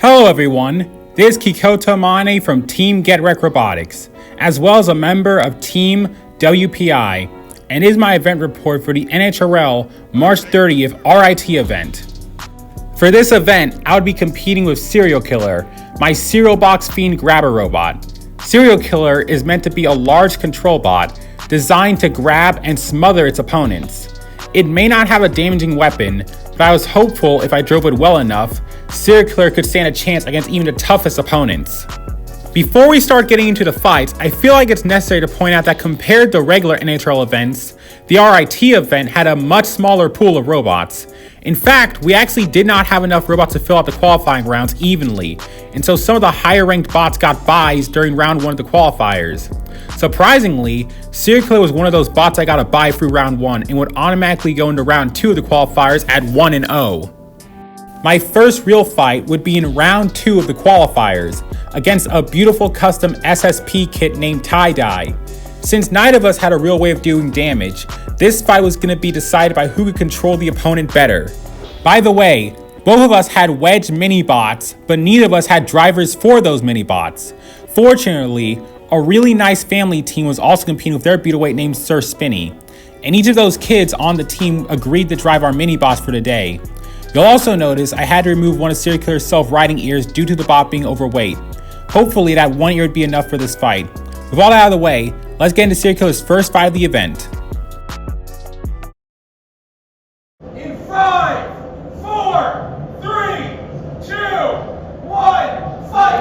Hello everyone, this is Kikoto Mane from Team GetRec Robotics, as well as a member of Team WPI, and is my event report for the NHRL March 30th RIT event. For this event, I would be competing with Serial Killer, my cereal box fiend grabber robot. Serial Killer is meant to be a large control bot designed to grab and smother its opponents. It may not have a damaging weapon, but I was hopeful if I drove it well enough, Serial Killer could stand a chance against even the toughest opponents. Before we start getting into the fights, I feel like it's necessary to point out that compared to regular NHRL events, the RIT event had a much smaller pool of robots. In fact, we actually did not have enough robots to fill out the qualifying rounds evenly, and so some of the higher ranked bots got buys during round 1 of the qualifiers. Surprisingly, Serial Killer was one of those bots I got a buy through round 1 and would automatically go into round 2 of the qualifiers at 1-0. My first real fight would be in round 2 of the qualifiers against a beautiful custom SSP kit named Tie-Dye. Since neither of us had a real way of doing damage, this fight was going to be decided by who could control the opponent better. By the way, both of us had wedge mini bots, but neither of us had drivers for those mini bots. Fortunately, a really nice family team was also competing with their beetleweight named Sir Spinny, and each of those kids on the team agreed to drive our mini bots for the day. You'll also notice I had to remove one of Serial Killer's self-riding ears due to the bot being overweight. Hopefully that one ear would be enough for this fight. With all that out of the way, let's get into Serial Killer's first fight of the event. In 5, 4, 3, 2, 1, fight!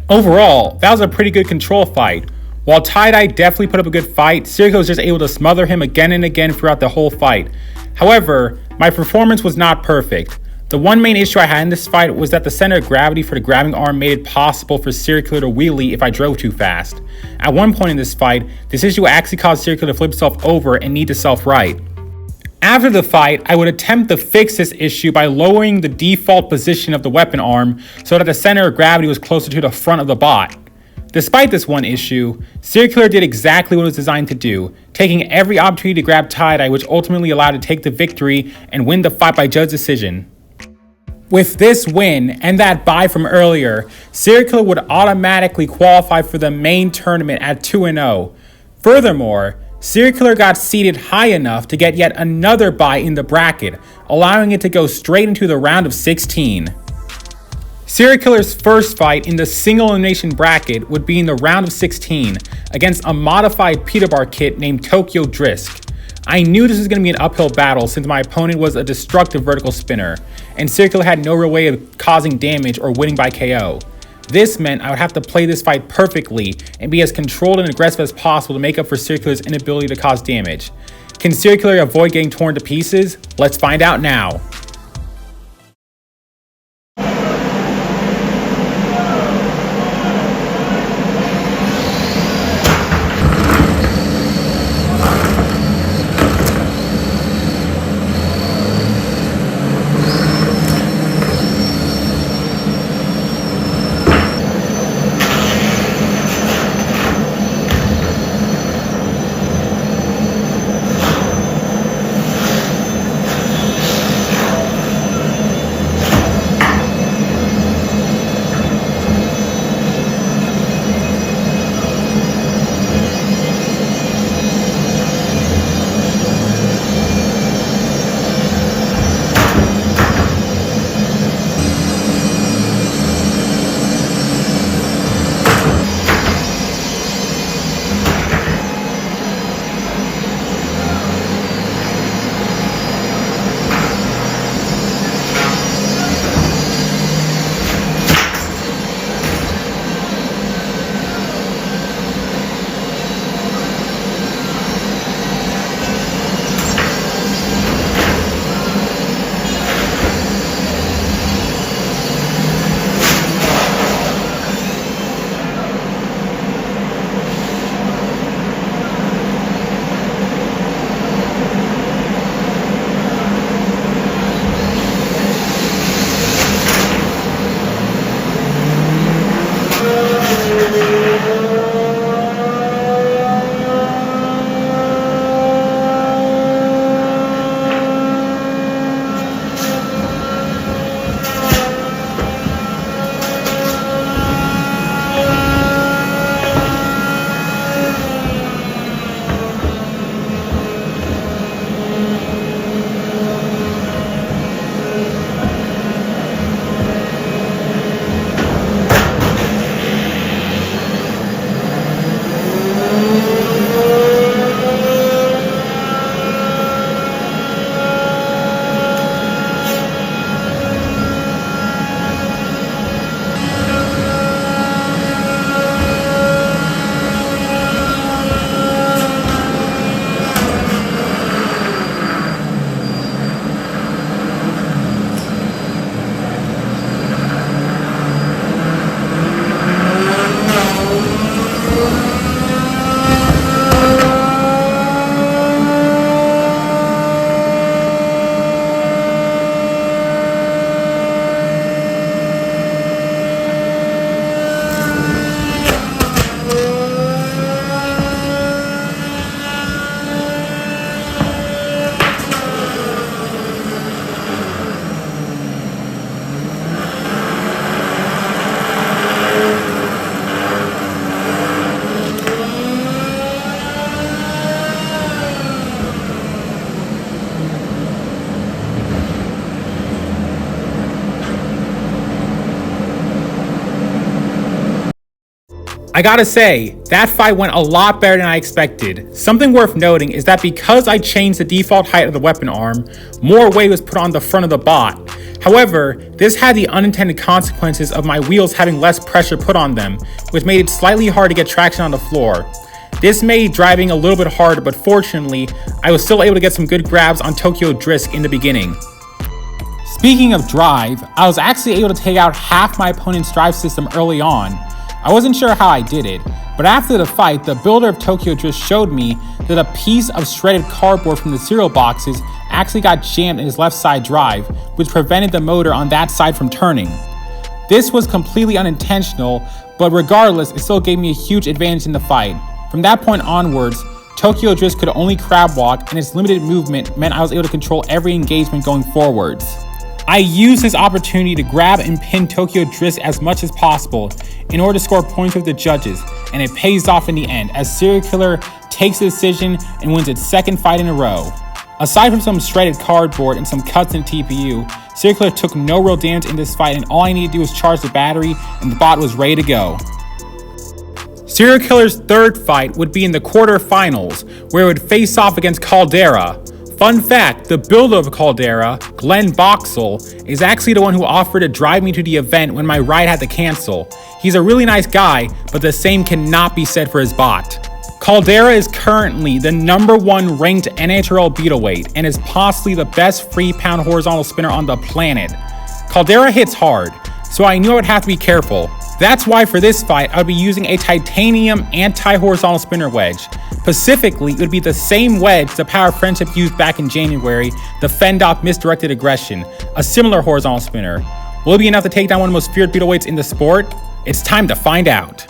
Overall, that was a pretty good control fight. While Tie-Dye definitely put up a good fight, Serial Killer was just able to smother him again and again throughout the whole fight. However, my performance was not perfect. The one main issue I had in this fight was that the center of gravity for the grabbing arm made it possible for Serial Killer to wheelie if I drove too fast. At one point in this fight, this issue actually caused Serial Killer to flip himself over and need to self-right. After the fight, I would attempt to fix this issue by lowering the default position of the weapon arm so that the center of gravity was closer to the front of the bot. Despite this one issue, Serial Killer did exactly what it was designed to do, taking every opportunity to grab Tie-Dye, which ultimately allowed it to take the victory and win the fight by judge decision. With this win and that bye from earlier, Serial Killer would automatically qualify for the main tournament at 2-0. Furthermore, Serial Killer got seated high enough to get yet another bye in the bracket, allowing it to go straight into the round of 16. Serial Killer's first fight in the single elimination bracket would be in the round of 16 against a modified pita bar kit named Tokyo Drisk. I knew this was going to be an uphill battle since my opponent was a destructive vertical spinner, and Serial Killer had no real way of causing damage or winning by KO. This meant I would have to play this fight perfectly and be as controlled and aggressive as possible to make up for Serial Killer's inability to cause damage. Can Serial Killer avoid getting torn to pieces? Let's find out now. I gotta say, that fight went a lot better than I expected. Something worth noting is that because I changed the default height of the weapon arm, more weight was put on the front of the bot. However, this had the unintended consequences of my wheels having less pressure put on them, which made it slightly hard to get traction on the floor. This made driving a little bit harder, but fortunately, I was still able to get some good grabs on Tokyo Drisk in the beginning. Speaking of drive, I was actually able to take out half my opponent's drive system early on. I wasn't sure how I did it, but after the fight, the builder of Tokyo Drisk showed me that a piece of shredded cardboard from the cereal boxes actually got jammed in his left side drive, which prevented the motor on that side from turning. This was completely unintentional, but regardless, it still gave me a huge advantage in the fight. From that point onwards, Tokyo Drisk could only crab walk, and its limited movement meant I was able to control every engagement going forwards. I used this opportunity to grab and pin Tokyo Drisk as much as possible in order to score points with the judges, and it pays off in the end as Serial Killer takes the decision and wins its second fight in a row. Aside from some shredded cardboard and some cuts in TPU, Serial Killer took no real damage in this fight, and all I needed to do was charge the battery and the bot was ready to go. Serial Killer's third fight would be in the quarterfinals, where it would face off against Caldera. Fun fact, the builder of Caldera, Glenn Boxall, is actually the one who offered to drive me to the event when my ride had to cancel. He's a really nice guy, but the same cannot be said for his bot. Caldera is currently the #1 ranked NHRL beetleweight and is possibly the best free pound horizontal spinner on the planet. Caldera hits hard, so I knew I would have to be careful. That's why for this fight, I would be using a titanium anti-horizontal spinner wedge. Specifically, it would be the same wedge the Power Friendship used back in January, the Fend Off Misdirected Aggression, a similar horizontal spinner. Will it be enough to take down one of the most feared beetleweights in the sport? It's time to find out.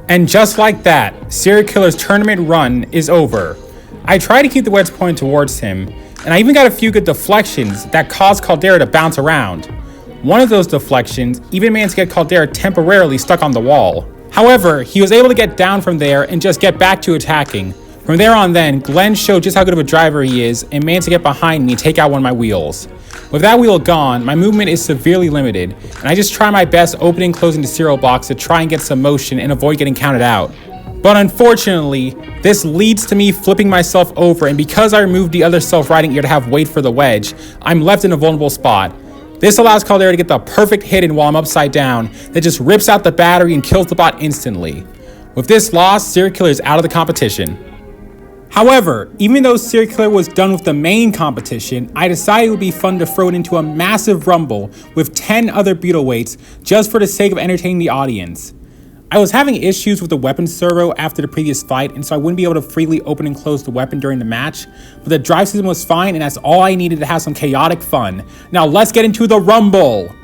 And just like that, Serial Killer's tournament run is over. I tried to keep the wedge pointed towards him, and I even got a few good deflections that caused Caldera to bounce around. One of those deflections even managed to get Caldera temporarily stuck on the wall. However, he was able to get down from there and just get back to attacking. From there on then, Glenn showed just how good of a driver he is and managed to get behind me and take out one of my wheels. With that wheel gone, my movement is severely limited, and I just try my best opening and closing the cereal box to try and get some motion and avoid getting counted out. But unfortunately, this leads to me flipping myself over, and because I removed the other self-riding ear to have weight for the wedge, I'm left in a vulnerable spot. This allows Caldera to get the perfect hit in while I'm upside down that just rips out the battery and kills the bot instantly. With this loss, Serial Killer is out of the competition. However, even though Serial Killer was done with the main competition, I decided it would be fun to throw it into a massive rumble with 10 other beetleweights just for the sake of entertaining the audience. I was having issues with the weapon servo after the previous fight, and so I wouldn't be able to freely open and close the weapon during the match, but the drive system was fine, and that's all I needed to have some chaotic fun. Now let's get into the rumble!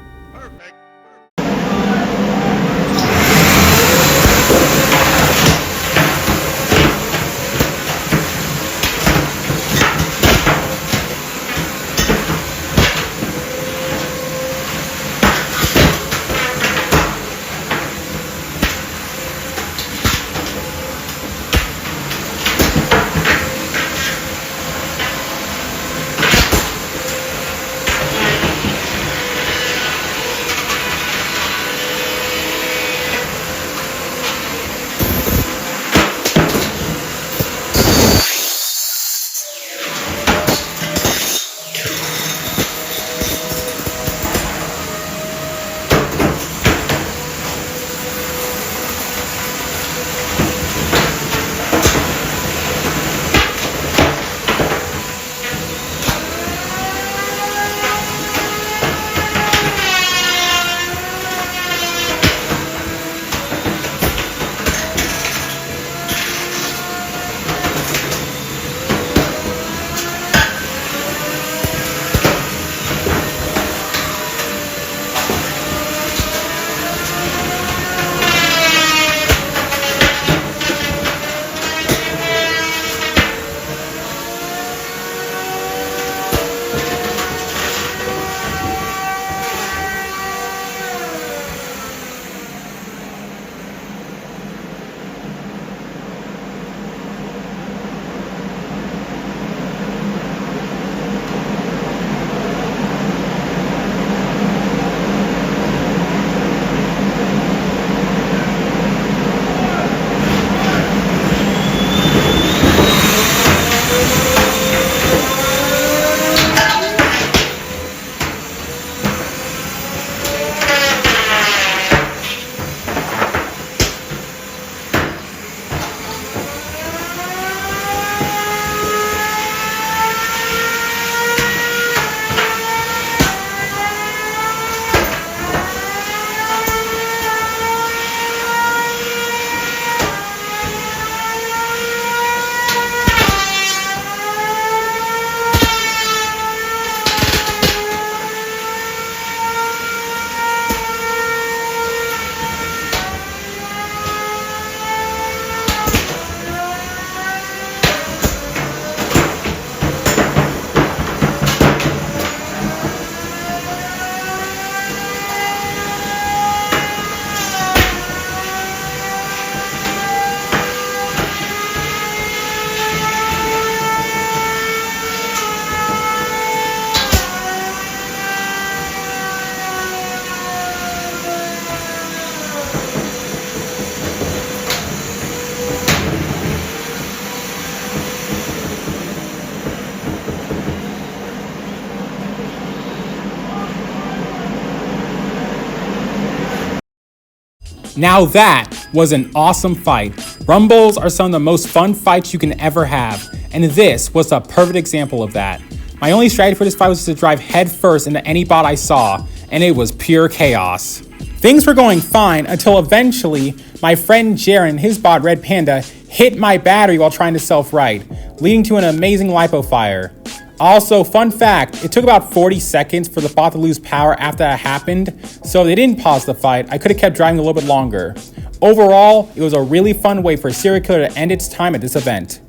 Now that was an awesome fight. Rumbles are some of the most fun fights you can ever have, and this was a perfect example of that. My only strategy for this fight was to drive headfirst into any bot I saw, and it was pure chaos. Things were going fine until eventually my friend Jaren and his bot Red Panda hit my battery while trying to self-right, leading to an amazing lipo fire. Also, fun fact, it took about 40 seconds for the bot to lose power after that happened, so if they didn't pause the fight, I could have kept driving a little bit longer. Overall, it was a really fun way for Serial Killer to end its time at this event.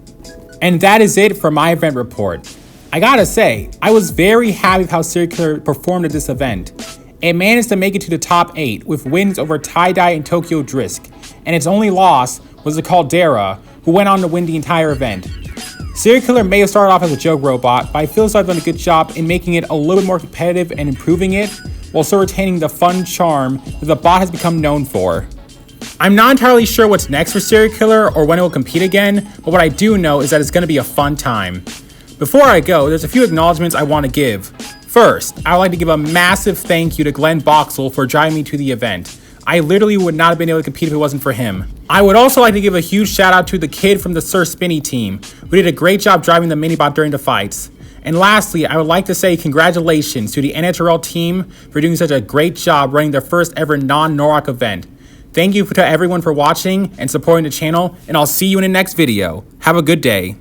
And that is it for my event report. I gotta say, I was very happy with how Serial Killer performed at this event. It managed to make it to the top 8 with wins over Tie-Dye and Tokyo Drisk, and its only loss was the Caldera, who went on to win the entire event. Serial Killer may have started off as a joke robot, but I feel as though I've done a good job in making it a little bit more competitive and improving it, while still retaining the fun charm that the bot has become known for. I'm not entirely sure what's next for Serial Killer or when it will compete again, but what I do know is that it's going to be a fun time. Before I go, there's a few acknowledgements I want to give. First, I would like to give a massive thank you to Glenn Boxall for driving me to the event. I literally would not have been able to compete if it wasn't for him. I would also like to give a huge shout out to the kid from the Sir Spinny team, who did a great job driving the minibot during the fights. And lastly, I would like to say congratulations to the NHRL team for doing such a great job running their first ever non-NOROC event. Thank you to everyone for watching and supporting the channel, and I'll see you in the next video. Have a good day.